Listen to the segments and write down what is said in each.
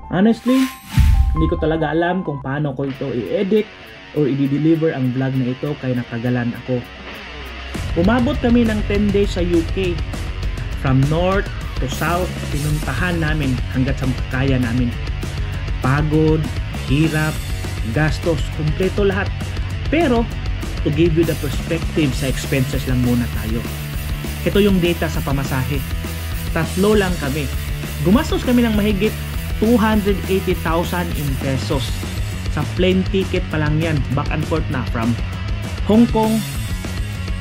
Honestly, hindi ko talaga alam kung paano ko ito i-edit or i-deliver ang vlog na ito kaya nakagalan ako. Umabot kami ng 10 days sa UK. From north to south, pinuntahan namin hanggat sa kaya namin. Pagod, hirap, gastos, kumpleto lahat. Pero, to give you the perspective sa expenses lang muna tayo. Ito yung data sa pamasahe. 3 lang kami. Gumastos kami ng mahigit 280,000 in pesos. Sa plane ticket pa lang yan, back and forth na from Hong Kong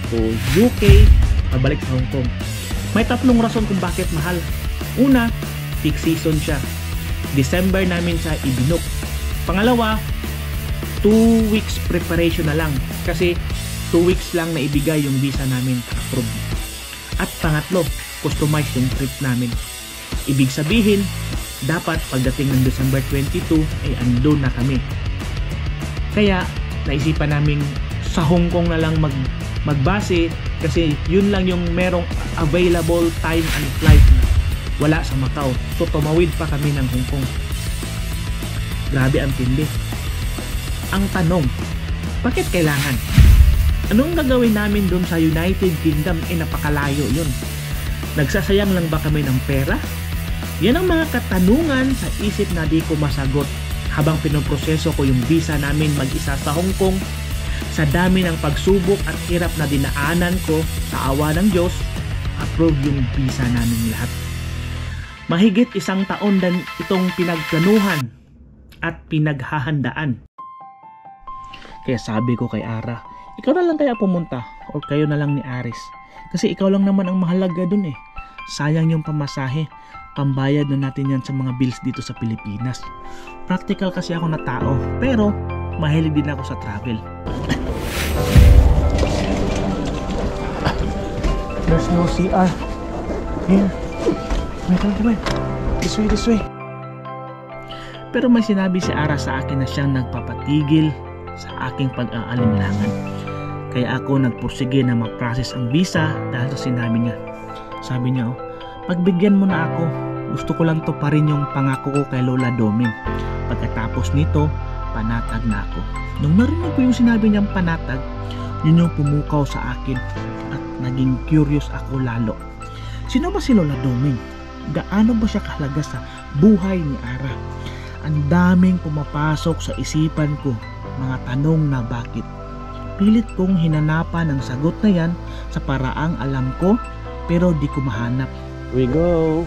to UK, pabalik sa Hong Kong. May 3 rason kung bakit mahal. Una, peak season siya. December namin siya ibinok. Pangalawa, 2 weeks preparation na lang kasi 2 weeks lang na ibigay yung visa namin approved. At pangatlo, customize yung trip namin. Ibig sabihin, dapat pagdating ng December 22 ay andun na kami. Kaya naisipan namin sa Hong Kong na lang magbase kasi yun lang yung merong available time and flight na wala sa Macau. So tumawid pa kami ng Hong Kong. Grabe ang tindi. Ang tanong, bakit kailangan? Anong gagawin namin dun sa United Kingdom? Napakalayo yun. Nagsasayang lang ba kami ng pera? Yan ang mga katanungan sa isip na di ko masagot habang pinoproseso ko yung visa namin mag-isa sa Hong Kong. Sa dami ng pagsubok at hirap na dinaanan ko, sa awa ng Diyos, approve yung visa namin lahat. Mahigit 1 taon din itong pinagplanuhan at pinaghahandaan. Kaya sabi ko kay Ara, ikaw na lang kaya pumunta o kayo na lang ni Aris. Kasi ikaw lang naman ang mahalaga dun eh. Sayang yung pamasahe. Pambayad na natin yan sa mga bills dito sa Pilipinas. Practical kasi ako na tao, pero mahilig din ako sa travel. There's no CR. Here. Come on. This way. Pero may sinabi si Ara sa akin na siyang nagpapatigil sa aking pag-aalinlangan. Kaya ako nagpursige na mag-process ang visa dahil sa sinabi niya. Sabi niya, pagbigyan mo na ako. Gusto ko lang to pa rin yung pangako ko kay Lola Doming. Pagkatapos nito, panatag na ako. Nung narinig ko yung sinabi niyang panatag, yun yung pumukaw sa akin at naging curious ako lalo. Sino ba si Lola Doming? Gaano ba siya kahalaga sa buhay ni Ara? Ang daming pumapasok sa isipan ko, mga tanong na bakit. Pilit kong hinanapan ang sagot na yan sa paraang alam ko pero di ko mahanap. We going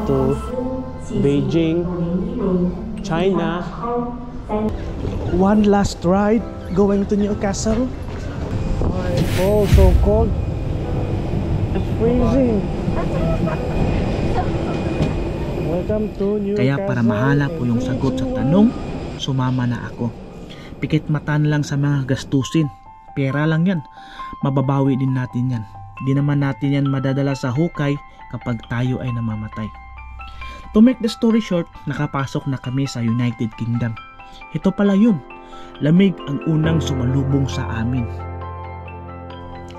to Beijing, China. One last ride going to Newcastle. Oh, so cold. It's freezing. Welcome to Newcastle. Kaya para mahala po yung sagot sa tanong, sumama na ako. Pikit matan lang sa mga gastusin. Pera lang yan. Mababawi din natin yan. Di naman natin yan madadala sa hukay kapag tayo ay namamatay. To make the story short, nakapasok na kami sa United Kingdom. Ito pala yun. Lamig ang unang sumalubong sa amin.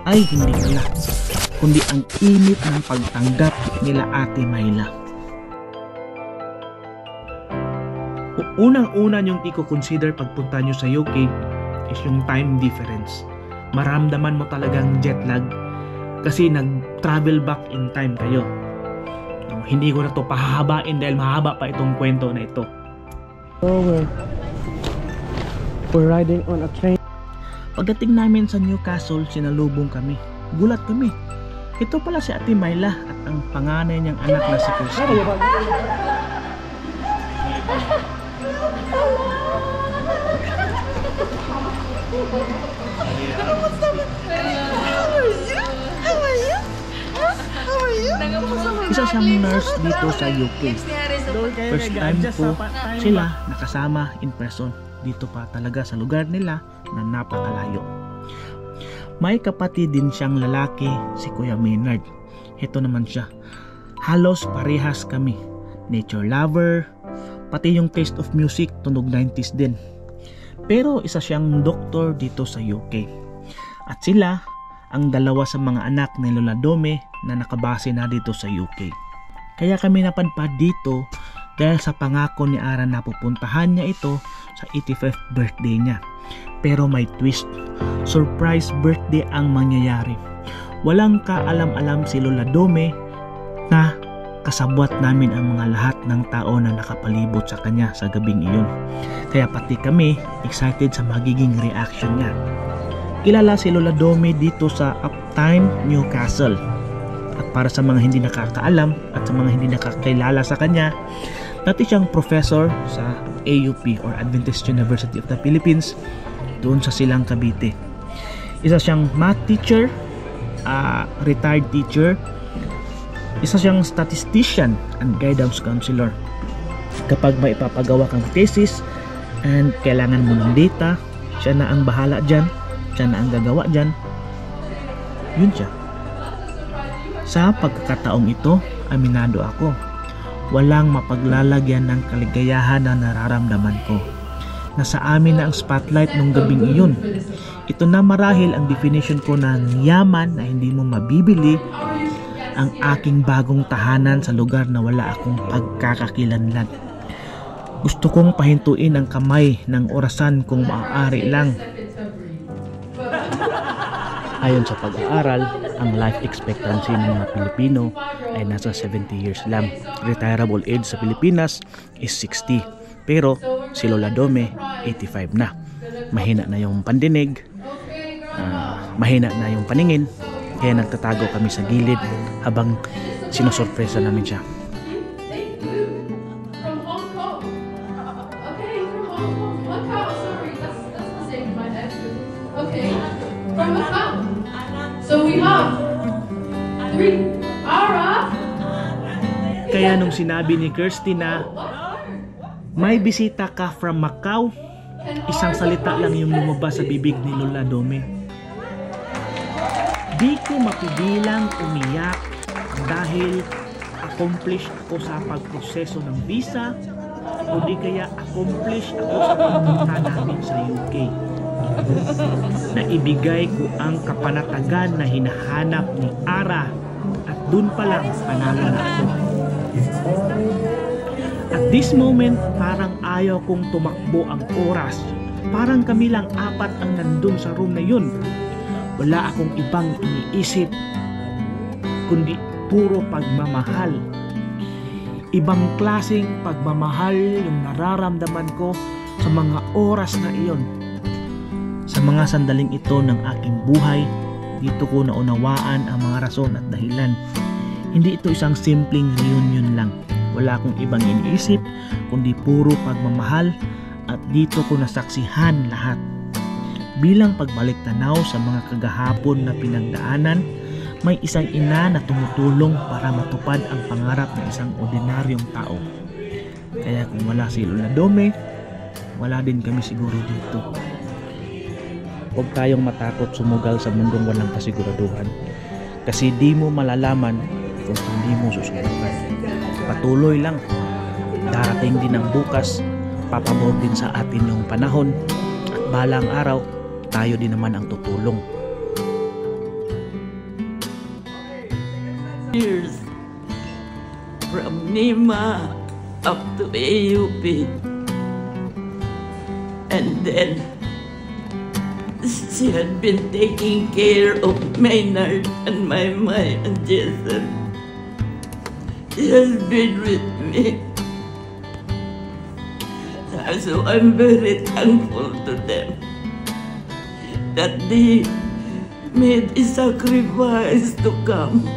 Ay hindi pala, kundi ang init ng pagtanggap nila Ate Myla. Unang-una yung i-consider pagpunta nyo sa UK is yung time difference. Maramdaman mo talagang jet lag kasi nag-travel back in time kayo. No, hindi ko na to pahahabain dahil mahaba pa itong kwento na ito. So we're riding on a train. Pagdating namin sa Newcastle, sinalubong kami. Gulat kami. Ito pala si Ate Myla at ang panganay niyang anak na si Christy. Isa siyang nurse dito sa UK. First time ko sila nakasama in person. Dito pa talaga sa lugar nila na napakalayo. May kapatid din siyang lalaki, si Kuya Maynard. Ito naman siya. Halos parehas kami. Nature lover, pati yung taste of music tunog 90s din. Pero isa siyang doktor dito sa UK. At sila ang dalawa sa mga anak ni Lola Dome na nakabase na dito sa UK. Kaya kami napadpad dito dahil sa pangako ni Ara na pupuntahan niya ito sa 85th birthday niya. Pero may twist. Surprise birthday ang mangyayari. Walang kaalam-alam si Lola Dome na kasabwat namin ang mga lahat ng tao na nakapalibot sa kanya sa gabing iyon. Kaya pati kami excited sa magiging reaction niya. Kilala si Lola Dome dito sa Uptime, Newcastle. At para sa mga hindi nakakaalam at sa mga hindi nakakilala sa kanya, dati siyang professor sa AUP or Adventist University of the Philippines doon sa Silang, Cavite. Isa siyang math teacher, retired teacher, isa siyang statistician and guidance counselor. Kapag may ipapagawa kang thesis and kailangan mo ng data, siya na ang bahala dyan, siya na ang gagawa dyan. Yun siya. Sa pagkakataong ito, aminado ako, walang mapaglalagyan ng kaligayahan na nararamdaman ko. Nasa amin na ang spotlight nung gabing iyon. Ito na marahil ang definition ko ng yaman na hindi mo mabibili, ang aking bagong tahanan sa lugar na wala akong pagkakakilanlan. Gusto kong pahintuin ang kamay ng orasan kung maaari lang. Ayon sa pag-aaral, ang life expectancy ng mga Pilipino ay nasa 70 years lang. Retirable age sa Pilipinas is 60. Pero si Lola Dome, 85 na. Mahina na yung pandinig, mahina na yung paningin, kaya nagtatago kami sa gilid habang sinusurpresa namin siya. Kaya nung sinabi ni Kirsty na may bisita ka from Macau, isang salita lang yung lumabas sa bibig ni Lola Dome. Di ko mapigilang umiyak dahil accomplished ako sa pagproseso ng visa o di kaya accomplished ako sa pagpunta namin sa UK. Naibigay ko ang kapanatagan na hinahanap ni Ara at dun pa lang panalo na ako. At this moment, parang ayaw kong tumakbo ang oras. Parang kami lang apat ang nandun sa room na yun. Wala akong ibang iniisip kundi puro pagmamahal. Ibang klaseng pagmamahal yung nararamdaman ko sa mga oras na iyon. Sa mga sandaling ito ng aking buhay, dito ko naunawaan ang mga rason at dahilan. Hindi ito isang simpleng reunion lang. Wala akong ibang iniisip kundi puro pagmamahal at dito ko nasaksihan lahat. Bilang pagbalik tanaw sa mga kagahapon na pinagdaanan, may isang ina na tumutulong para matupad ang pangarap ng isang ordinaryong tao. Kaya kung wala si Lola Dome, wala din kami siguro dito. Huwag tayong matakot sumugal sa mundong walang kasiguraduhan. Kasi di mo malalaman kung hindi mo susubukan. Patuloy lang. Darating din ang bukas, papabor din sa atin yung panahon, at balang araw, tayo din naman ang tutulong. Years from Nima up to AUP, and then she had been taking care of Maynard and Maymay and Jason. She has been with me, so I'm very thankful to them that they made a sacrifice to come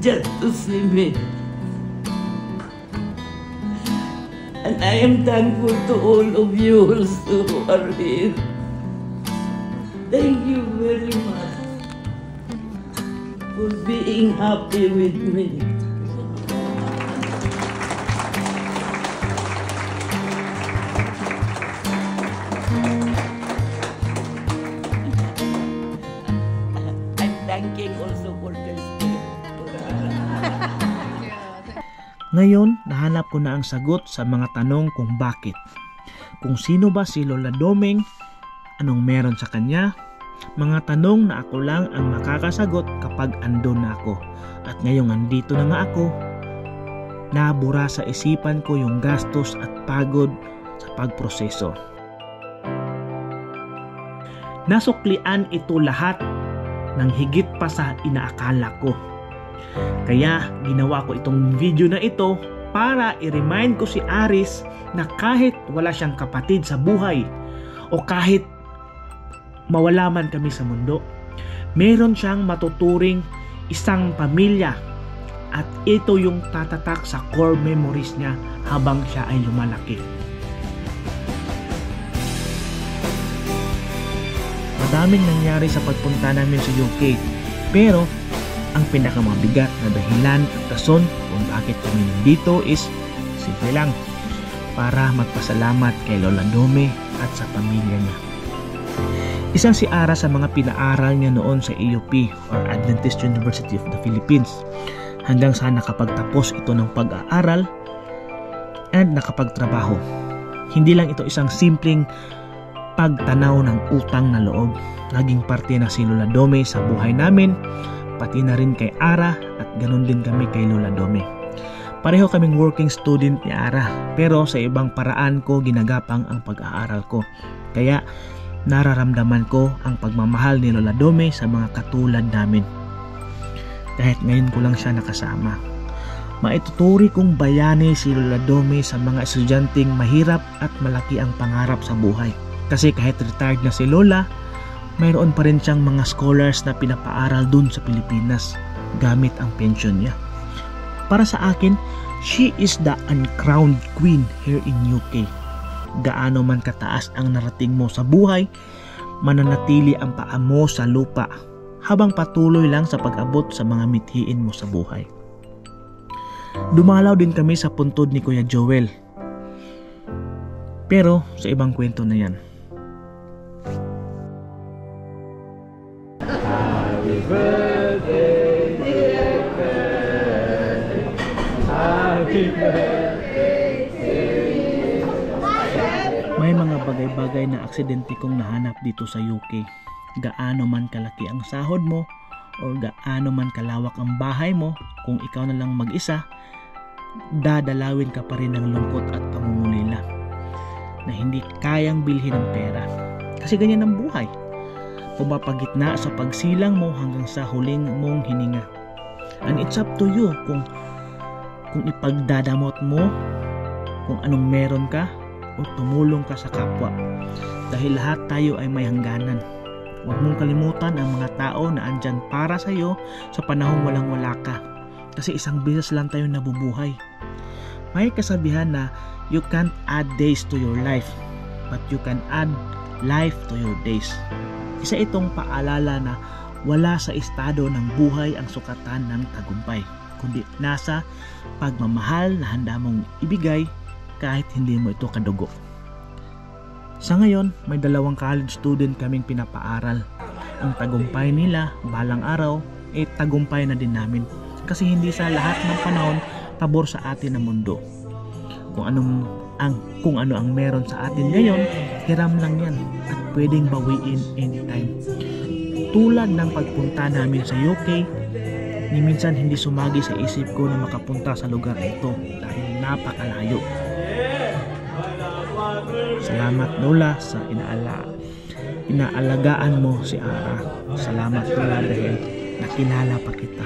just to see me. And I am thankful to all of you also who are here. Thank you very much for being happy with me. Ngayon, nahanap ko na ang sagot sa mga tanong kung bakit. Kung sino ba si Lola Domeng, anong meron sa kanya, mga tanong na ako lang ang makakasagot kapag andun na ako. At ngayong andito na nga ako, nabura sa isipan ko yung gastos at pagod sa pagproseso. Nasuklian ito lahat ng higit pa sa inaakala ko. Kaya ginawa ko itong video na ito para i-remind ko si Aris na kahit wala siyang kapatid sa buhay o kahit mawala man kami sa mundo, meron siyang matuturing isang pamilya at ito yung tatatak sa core memories niya habang siya ay lumalaki. Madaming nangyari sa pagpunta namin sa UK, pero ang pinakamabigat na dahilan at rason kung bakit kami nandito is simple lang, para magpasalamat kay Lola Dome at sa pamilya niya. Isang si Ara sa mga pinaaral niya noon sa AUP or Adventist University of the Philippines hanggang sa nakapagtapos ito ng pag-aaral and nakapagtrabaho. Hindi lang ito isang simpleng pagtanaw ng utang na loob. Naging parte na si Lola Dome sa buhay namin, pati na rin kay Ara at ganun din kami kay Lola Dome. Pareho kaming working student ni Ara, pero sa ibang paraan ko ginagapang ang pag-aaral ko. Kaya nararamdaman ko ang pagmamahal ni Lola Dome sa mga katulad namin. Kahit ngayon ko lang siya nakasama. Maituturi kong bayani si Lola Dome sa mga estudyanteng mahirap at malaki ang pangarap sa buhay. Kasi kahit retired na si Lola, mayroon pa rin siyang mga scholars na pinapaaral dun sa Pilipinas gamit ang pension niya. Para sa akin, she is the uncrowned queen here in UK. Gaano man kataas ang narating mo sa buhay, mananatili ang paa mo sa lupa habang patuloy lang sa pag-abot sa mga mithiin mo sa buhay. Dumalaw din kami sa puntod ni Kuya Joel, pero sa ibang kwento na yan. Happy birthday, dear friend. Happy birthday to you. May mga bagay-bagay na aksidente kong nahanap dito sa UK. Gaano man kalaki ang sahod mo o gaano man kalawak ang bahay mo, kung ikaw na lang mag-isa, dadalawin ka pa rin ng lungkot at pangungulila na hindi kayang bilhin ng pera. Kasi ganyan ang buhay. Pumapagitna sa pagsilang mo hanggang sa huling mong hininga. And it's up to you kung ipagdadamot mo kung anong meron ka o tumulong ka sa kapwa. Dahil lahat tayo ay may hangganan. Huwag mong kalimutan ang mga tao na andyan para sa iyo sa panahong walang-wala ka. Kasi isang beses lang tayo nabubuhay. May kasabihan na you can't add days to your life, but you can add life to your days. Isa itong paalala na wala sa estado ng buhay ang sukatan ng tagumpay, kundi nasa pagmamahal na handa mong ibigay kahit hindi mo ito kadugo. Sa ngayon, may 2 college student kaming pinapaaral. Ang tagumpay nila balang araw ay tagumpay na din namin, kasi hindi sa lahat ng panahon pabor sa atin ang mundo. Kung ano ang meron sa atin ngayon, hiram lang yan at pwedeng bawiin anytime. Tulad ng pagpunta namin sa UK, ni minsan hindi sumagi sa isip ko na makapunta sa lugar na ito dahil napakalayo. Salamat Lola sa inaalagaan mo si Ara. Salamat Lola dahil nakilala pa kita.